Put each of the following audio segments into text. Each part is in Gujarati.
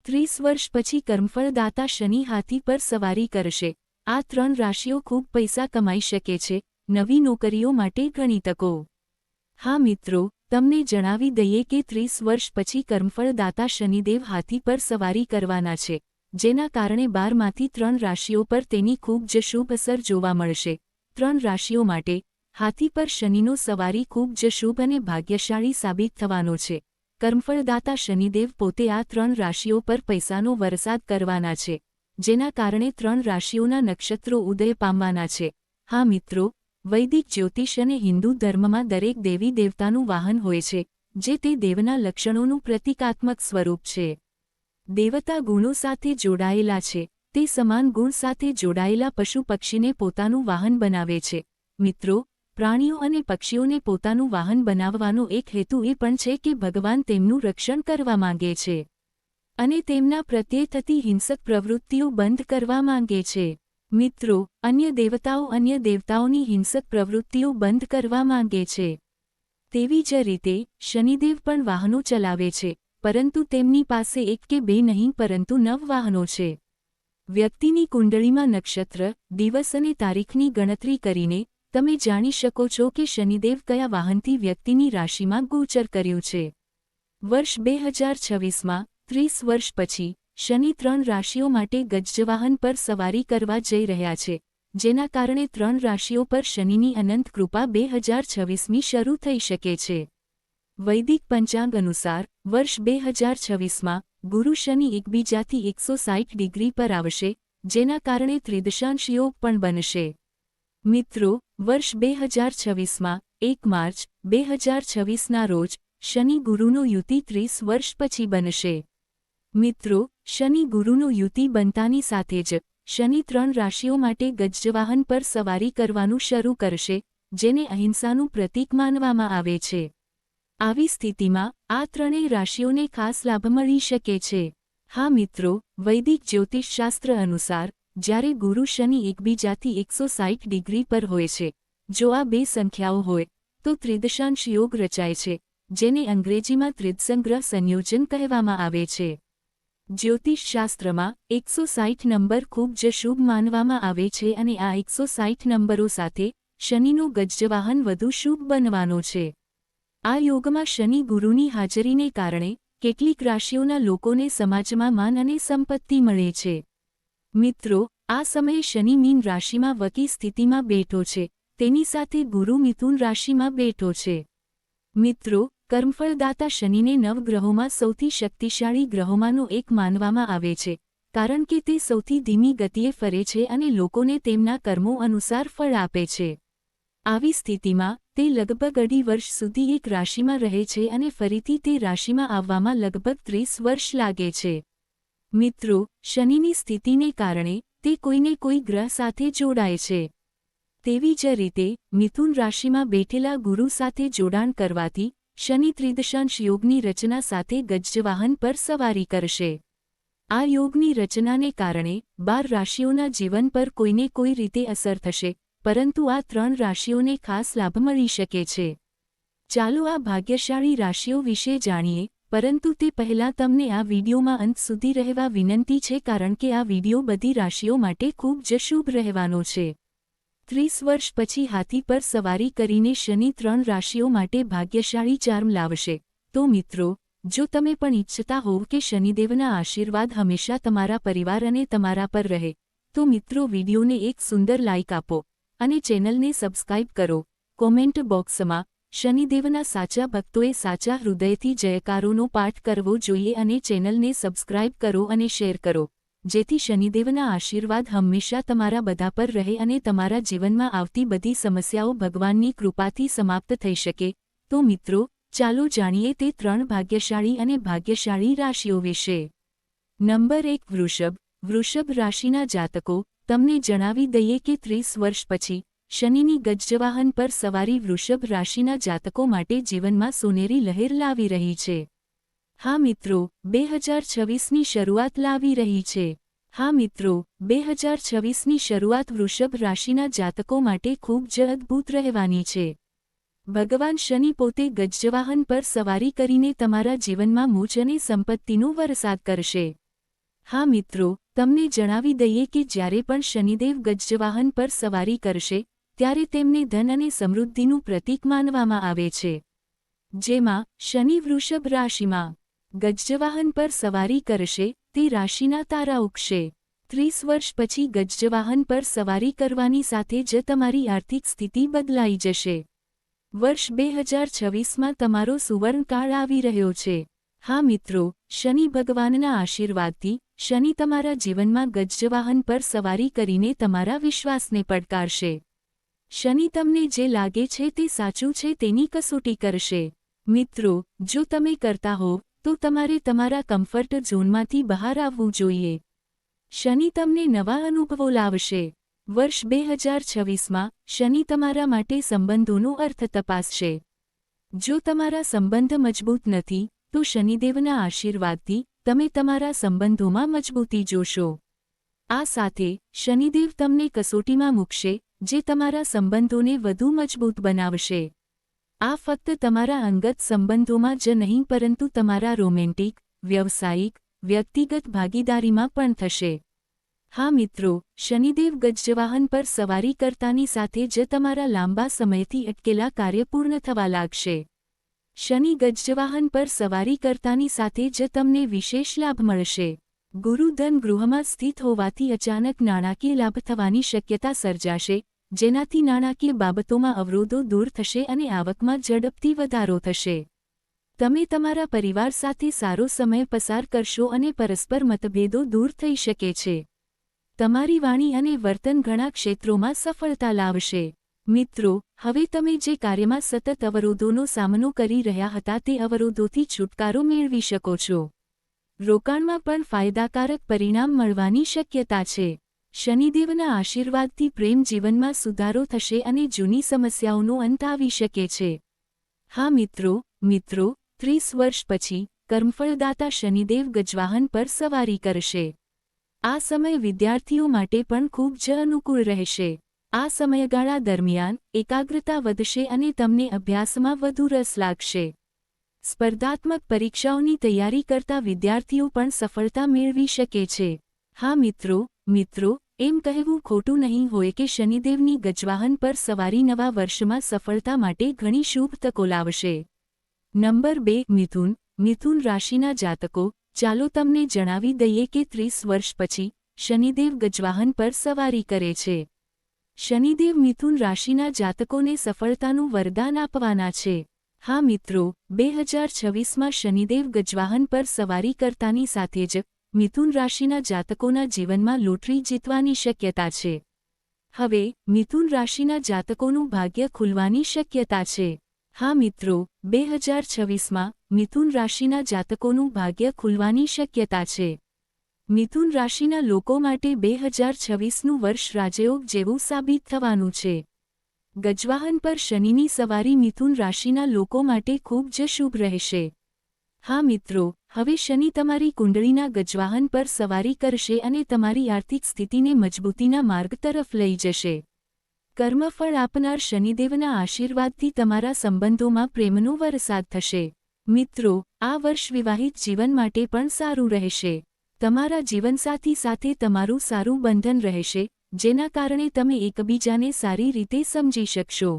30 વર્ષ પછી કર્મફળદાતા શનિ હાથી પર સવારી કરશે। આ 3 રાશિઓ ખૂબ પૈસા કમાઈ શકે છે। નવી નોકરીઓ માટે ઘણી તકો। હા મિત્રો, તમને જણાવી દઈએ કે 30 વર્ષ પછી કર્મફળદાતા શનિદેવ હાથી પર સવારી કરવાના છે, જેના કારણે 12માંથી 3 રાશિઓ પર તેની ખૂબ જ શુભ અસર જોવા મળશે। 3 રાશિઓ માટે હાથી પર શનિનો સવારી ખૂબ જ શુભ અને ભાગ્યશાળી સાબિત થવાનો છે। કર્મફળદાતા શનિદેવ પોતે આ 3 રાશિઓ પર પૈસાનો વરસાદ કરવાના છે, જેના કારણે 3 રાશિઓના નક્ષત્રો ઉદય પામવાના છે। હા મિત્રો, વૈદિક જ્યોતિષ અને હિન્દુ ધર્મમાં દરેક દેવી દેવતાનું વાહન હોય છે, જે તે દેવના લક્ષણોનું પ્રતીકાત્મક સ્વરૂપ છે। દેવતા ગુણો સાથે જોડાયેલા છે, તે સમાન ગુણ સાથે જોડાયેલા પશુ પક્ષીને પોતાનું વાહન બનાવે છે। મિત્રો, પ્રાણીઓ અને પક્ષીઓને પોતાનું વાહન બનાવવાનો એક હેતુ એ પણ છે કે ભગવાન તેમનું રક્ષણ કરવા માંગે છે અને તેમના પ્રત્યે થતી હિંસક પ્રવૃત્તિઓ બંધ કરવા માંગે છે। મિત્રો, અન્ય દેવતાઓની હિંસક પ્રવૃત્તિઓ બંધ કરવા માંગે છે। તેવી જ રીતે શનિદેવ પણ વાહનો ચલાવે છે, પરંતુ તેમની પાસે એક કે બે નહીં પરંતુ 9 વાહનો છે। વ્યક્તિની કુંડળીમાં નક્ષત્ર, દિવસ અને તારીખની ગણતરી કરીને તમે જાણી શકો છો કે શનિદેવ કયા વાહનથી વ્યક્તિની રાશિમાં ગોચર કર્યું છે। વર્ષ 2026માં 30 વર્ષ પછી શનિ 3 રાશિઓ માટે ગજવાહન પર સવારી કરવા જઈ રહ્યા છે, જેના કારણે 3 રાશિઓ પર શનિની અનંત કૃપા 2026મી શરૂ થઈ શકે છે। વૈદિક પંચાંગ અનુસાર વર્ષ 2026માં ગુરુ શનિ એકબીજાથી 160 ડિગ્રી પર આવશે, જેના કારણે ત્રિદશાંશ યોગ પણ બનશે। મિત્રો, વર્ષ 2026માં 1 માર્ચ 2026ના રોજ શનિ ગુરુનો યુતિ 30 વર્ષ પછી બનશે। મિત્રો, શનિ ગુરુનો યુતિ બનતાની સાથે જ શનિ 3 રાશિઓ માટે ગજવાહન પર સવારી કરવાનું શરૂ કરશે, જેને અહિંસાનું પ્રતીક માનવામાં આવે છે। આવી સ્થિતિમાં આ ત્રણેય રાશિઓને ખાસ લાભ મળી શકે છે। હા મિત્રો, વૈદિક જ્યોતિષશાસ્ત્ર અનુસાર જ્યારે ગુરુ શનિ એકબીજાથી 160 ડિગ્રી પર હોય છે, જો આ બે સંખ્યાઓ હોય તો ત્રિદશાંશ યોગ રચાય છે, જેને અંગ્રેજીમાં ત્રિદસંગ્રહ સંયોજન કહેવામાં આવે છે। જ્યોતિષશાસ્ત્રમાં 160 નંબર ખૂબ જ શુભ માનવામાં આવે છે અને આ 160 નંબરો સાથે શનિનો ગજવાહન વધુ શુભ બનવાનો છે। આ યોગમાં શનિ ગુરુની હાજરીને કારણે કેટલીક રાશિઓના લોકોને સમાજમાં માન અને સંપત્તિ મળે છે। મિત્રો, આ સમયે શનિ મીન રાશિમાં વકી સ્થિતિમાં બેઠો છે, તેની સાથે ગુરુ મિથુન રાશિમાં બેઠો છે। મિત્રો, કર્મફળદાતા શનિને નવગ્રહોમાં સૌથી શક્તિશાળી ગ્રહોમાંનો એક માનવામાં આવે છે, કારણ કે તે સૌથી ધીમી ગતિએ ફરે છે અને લોકોને તેમના કર્મો અનુસાર ફળ આપે છે। આવી સ્થિતિમાં તે લગભગ 2.5 વર્ષ સુધી એક રાશિમાં રહે છે અને ફરીથી તે રાશિમાં આવવામાં લગભગ 30 વર્ષ લાગે છે। મિત્રો, શનિની સ્થિતિને કારણે તે કોઈને કોઈ ગ્રહ સાથે જોડાય છે। તેવી જ રીતે મિથુન રાશિમાં બેઠેલા ગુરુ સાથે જોડાણ કરવાથી શનિ ત્રિદશાંશ યોગની રચના સાથે ગજવાહન પર સવારી કરશે। આ યોગની રચનાને કારણે 12 રાશિઓના જીવન પર કોઈને કોઈ રીતે અસર થશે, પરંતુ આ 3 રાશિઓને ખાસ લાભ મળી શકે છે। ચાલો આ ભાગ્યશાળી રાશિઓ વિશે જાણીએ, પરંતુ તે પહેલાં તમને આ વિડીયોમાં અંત સુધી રહેવા વિનંતી છે કારણ કે આ વિડીયો બધી રાશિઓ માટે ખૂબ જ શુભ રહેવાનો છે। 30 વર્ષ પછી હાથી પર સવારી કરીને શનિ 3 રાશિઓ માટે ભાગ્યશાળી ચાર્મ લાવશે। તો મિત્રો, જો તમે પણ ઈચ્છતા હોવ કે શનિદેવના આશીર્વાદ હંમેશા તમારા પરિવાર અને તમારા પર રહે, તો મિત્રો વિડીયોને એક સુંદર લાઇક આપો અને ચેનલને સબસ્ક્રાઇબ કરો। કોમેન્ટ બોક્સમાં શનિદેવના સાચા ભક્તોએ સાચા હૃદયથી જયકારોનો પાઠ કરવો જોઈએ અને ચેનલને સબસ્ક્રાઇબ કરો અને શેર કરો, જેથી શનિદેવના આશીર્વાદ હંમેશા તમારા બધા પર રહે અને તમારા જીવનમાં આવતી બધી સમસ્યાઓ ભગવાનની કૃપાથી સમાપ્ત થઈ શકે। તો મિત્રો, ચાલો જાણીએ તે 3 ભાગ્યશાળી અને ભાગ્યશાળી રાશિઓ વિશે। નંબર 1 વૃષભ। વૃષભ રાશિના જાતકો, તમને જણાવી દઈએ કે 30 વર્ષ પછી શનિની ગજવાહન પર સવારી વૃષભ રાશિના જાતકો માટે જીવનમાં સોનેરી લહેર લાવી રહી છે। હા મિત્રો, 2026ની શરૂઆત લાવી રહી છે। હા મિત્રો, 2026ની શરૂઆત વૃષભ રાશિના જાતકો માટે ખૂબ જ અદ્ભુત રહેવાની છે। ભગવાન શનિ પોતે ગજવાહન પર સવારી કરીને તમારા જીવનમાં મોજ અને સંપત્તિનો વરસાદ કરશે। હા મિત્રો, તમને જણાવી દઈએ કે જ્યારે પણ શનિદેવ ગજવાહન પર સવારી કરશે ત્યારે તેમને ધન અને સમૃદ્ધિનું પ્રતીક માનવામાં આવે છે. જેમાં શનિ વૃષભ રાશિમાં ગજવાહન પર સવારી કરશે તે રાશિના તારા ઉગશે. 30 વર્ષ પછી ગજવાહન પર સવારી કરવાની સાથે જ તમારી આર્થિક સ્થિતિ બદલાઈ જશે. વર્ષ 2026માં તમારો સુવર્ણકાળ આવી રહ્યો છે. હા મિત્રો, શનિ ભગવાનના આશીર્વાદથી શનિ તમારા જીવનમાં ગજવાહન પર સવારી કરીને તમારા વિશ્વાસને પડકારશે. શનિ તમને જે લાગે છે તે સાચું છે તેની કસોટી કરશે. મિત્રો, જો તમે કરતા હો તો તમારે તમારા કમ્ફર્ટ ઝોનમાંથી બહાર આવવું જોઈએ. શનિ તમને નવા અનુભવો લાવશે. વર્ષ 2026માં શનિ તમારા માટે સંબંધોનો અર્થ તપાસશે. જો તમારા સંબંધ મજબૂત નથી તો શનિદેવના આશીર્વાદથી તમે તમારા સંબંધોમાં મજબૂતી જોશો. આ સાથે શનિદેવ તમને કસોટીમાં મૂકશે જે તમારા સંબંધોને વધુ મજબૂત બનાવશે. આ ફક્ત તમારા અંગત સંબંધોમાં જ નહીં પરંતુ તમારા રોમેન્ટિક, વ્યવસાયિક, વ્યક્તિગત ભાગીદારીમાં પણ થશે. હા મિત્રો, શનિદેવ ગજવાહન પર સવારી કરતાની સાથે જ તમારા લાંબા સમયથી અટકેલા કાર્ય પૂર્ણ થવા લાગશે. શનિ ગજવાહન પર સવારી કરતાની સાથે જ તમને વિશેષ લાભ મળશે. ગુરુ ધન ગૃહમાં સ્થિત હોવાથી અચાનક નાણાકીય લાભ થવાની શક્યતા સર્જાશે, જેનાથી નાણાકીય બાબતોમાં અવરોધો દૂર થશે અને આવકમાં ઝડપથી વધારો થશે. તમે તમારા પરિવાર સાથે સારો સમય પસાર કરશો અને પરસ્પર મતભેદો દૂર થઈ શકે છે. તમારી વાણી અને વર્તન ઘણા ક્ષેત્રોમાં સફળતા લાવશે. મિત્રો, હવે તમે જે કાર્યમાં સતત અવરોધોનો સામનો કરી રહ્યા હતા તે અવરોધોથી છુટકારો મેળવી શકો છો. રોકાણમાં પણ ફાયદાકારક પરિણામ મળવાની શક્યતા છે. શનિદેવના આશીર્વાદથી પ્રેમ જીવનમાં સુધારો થશે અને જૂની સમસ્યાઓનો અંત આવી શકે છે. હા મિત્રો, 30 વર્ષ પછી કર્મફળદાતા શનિદેવ ગજવાહન પર સવારી કરશે. આ સમય વિદ્યાર્થીઓ માટે પણ ખૂબ જ અનુકૂળ રહેશે. આ સમયગાળા દરમિયાન એકાગ્રતા વધશે અને તમને અભ્યાસમાં વધુ રસ લાગશે. સ્પર્ધાત્મક પરીક્ષાઓની તૈયારી કરતા વિદ્યાર્થીઓ પણ સફળતા મેળવી શકે છે. હા મિત્રો, એમ કહેવું ખોટું નહીં હોય કે શનિદેવની ગજવાહન પર સવારી નવા વર્ષમાં સફળતા માટે ઘણી શુભ તકો લાવશે. નંબર 2 મિથુન રાશિના જાતકો, ચાલો તમને જણાવી દઈએ કે 30 વર્ષ પછી શનિદેવ ગજવાહન પર સવારી કરે છે. શનિદેવ મિથુન રાશિના જાતકોને સફળતાનું વરદાન આપવાના છે. હા મિત્રો, 2026માં શનિદેવ ગજવાહન પર સવારી કરતાની સાથે જ મિથુન રાશિના જાતકોના જીવનમાં લોટરી જીતવાની શક્યતા છે. હવે મિથુન રાશિના જાતકોનું ભાગ્ય ખુલવાની શક્યતા છે. હા મિત્રો, 2026માં મિથુન રાશિના જાતકોનું ભાગ્ય ખુલવાની શક્યતા છે. મિથુન રાશિના લોકો માટે 2026નું વર્ષ રાજયોગ જેવું સાબિત થવાનું છે. ગજવાહન પર શનિની સવારી મિથુન રાશિના લોકો માટે ખૂબ જ શુભ રહેશે. હા મિત્રો, હવે શનિ તમારી કુંડળીના ગજવાહન પર સવારી કરશે અને તમારી આર્થિક સ્થિતિને મજબૂતીના માર્ગ તરફ લઈ જશે. કર્મફળ આપનાર શનિદેવના આશીર્વાદથી તમારા સંબંધોમાં પ્રેમનો વરસાદ થશે. મિત્રો, આ વર્ષ વિવાહિત જીવન માટે પણ સારું રહેશે. તમારા જીવનસાથી સાથે તમારું સારું બંધન રહેશે, જેના કારણે તમે એકબીજાને સારી રીતે સમજી શકશો.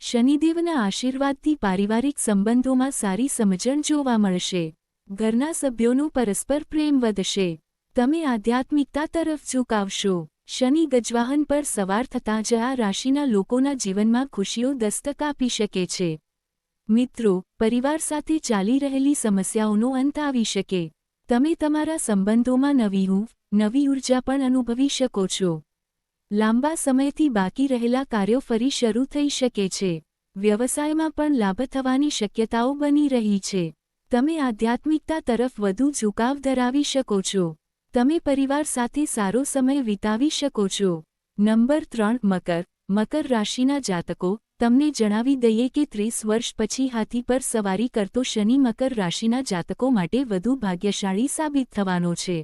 શનિદેવના આશીર્વાદથી પારિવારિક સંબંધોમાં સારી સમજણ જોવા મળશે. ઘરના સભ્યોનો પરસ્પર પ્રેમ વધશે. તમે આધ્યાત્મિકતા તરફ ઝુકાવશો. શનિ ગજવાહન પર સવાર થતાં જ આ રાશિના લોકોના જીવનમાં ખુશીઓ દસ્તક આપી શકે છે. મિત્રો, પરિવાર સાથે ચાલી રહેલી સમસ્યાઓનો અંત આવી શકે. તમે તમારા સંબંધોમાં નવી ઉર્જા પણ અનુભવી શકો છો. લાંબા સમયથી બાકી રહેલા કાર્યો ફરી શરૂ થઈ શકે છે. વ્યવસાયમાં પણ લાભ થવાની શક્યતાઓ બની રહી છે. તમે આધ્યાત્મિકતા તરફ વધુ ઝુકાવ ધરાવી શકો છો. તમે પરિવાર સાથે સારો સમય વિતાવી શકો છો. નંબર 3 મકર રાશિના જાતકો, તમને જણાવી દઈએ કે 30 વર્ષ પછી હાથી પર સવારી કરતો શનિ મકર રાશિના જાતકો માટે વધુ ભાગ્યશાળી સાબિત થવાનો છે.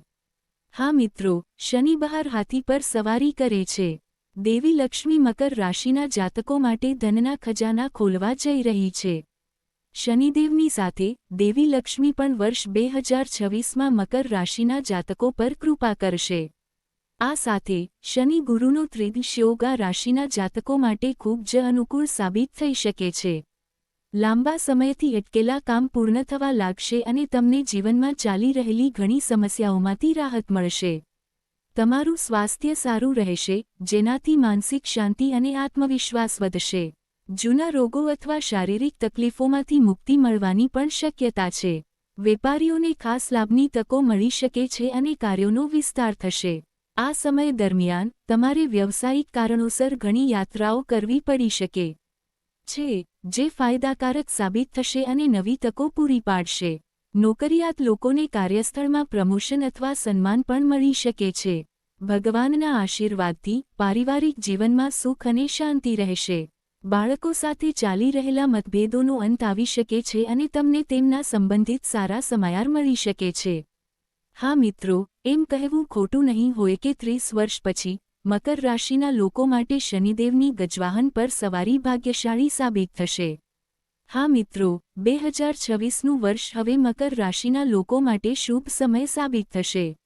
હા મિત્રો, શનિ બહાર હાથી પર સવારી કરે છે. દેવી લક્ષ્મી મકર રાશિના જાતકો માટે ધનના ખજાના ખોલવા જઈ રહી છે. શનિદેવની સાથે દેવી લક્ષ્મી પણ વર્ષ 2026માં મકર રાશિના જાતકો પર કૃપા કરશે. આ સાથે શનિ ગુરુનો ત્રિદશયોગ આ રાશિના જાતકો માટે ખૂબ જ અનુકૂળ સાબિત થઈ શકે છે. લાંબા સમયથી અટકેલા કામ પૂર્ણ થવા લાગશે અને તમને જીવનમાં ચાલી રહેલી ઘણી સમસ્યાઓમાંથી રાહત મળશે. તમારું સ્વાસ્થ્ય સારું રહેશે, જેનાથી માનસિક શાંતિ અને આત્મવિશ્વાસ વધશે. જૂના રોગો અથવા શારીરિક તકલીફોમાંથી મુક્તિ મળવાની પણ શક્યતા છે. વેપારીઓને ખાસ લાભની તકો મળી શકે છે અને કાર્યોનો વિસ્તાર થશે. આ સમય દરમિયાન તમારે વ્યવસાયિક કારણોસર ઘણી યાત્રાઓ કરવી પડી શકે છે, જે ફાયદાકારક સાબિત થશે અને નવી તકો પૂરી પાડશે. નોકરિયાત લોકોને કાર્યસ્થળમાં પ્રમોશન અથવા સન્માન પણ મળી શકે છે. ભગવાનના આશીર્વાદથી પારિવારિક જીવનમાં સુખ અને શાંતિ રહેશે. બાળકો સાથે ચાલી રહેલા મતભેદોનો અંત આવી શકે છે અને તમને તેમના સંબંધિત સારા સમાચાર મળી શકે છે. હા મિત્રો, એમ કહેવું ખોટું નહીં હોય કે 30 વર્ષ પછી મકર રાશિના લોકો માટે શનિદેવની ગજવાહન પર સવારી ભાગ્યશાળી સાબિત થશે. હા મિત્રો, 2026નું વર્ષ હવે મકર રાશિના લોકો માટે શુભ સમય સાબિત થશે.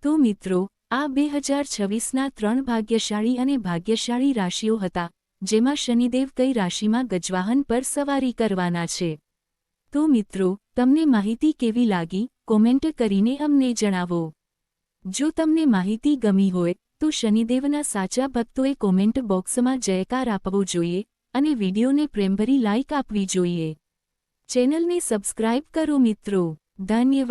તો મિત્રો, આ 2026ના 3 ભાગ્યશાળી અને ભાગ્યશાળી રાશિઓ હતા, જેમાં શનિદેવ કઈ રાશિમાં ગજવાહન પર સવારી કરવાના છે. તો મિત્રો, તમને માહિતી કેવી લાગી, કોમેન્ટ કરીને અમને જણાવો. જો તમને માહિતી ગમી હોય તો શનિદેવના સાચા ભક્તોએ કોમેન્ટ બોક્સમાં જયકાર આપવો જોઈએ અને વિડીયોને પ્રેમભરી લાઇક આપવી જોઈએ. ચેનલને સબસ્ક્રાઇબ કરો મિત્રો. ધન્યવાદ.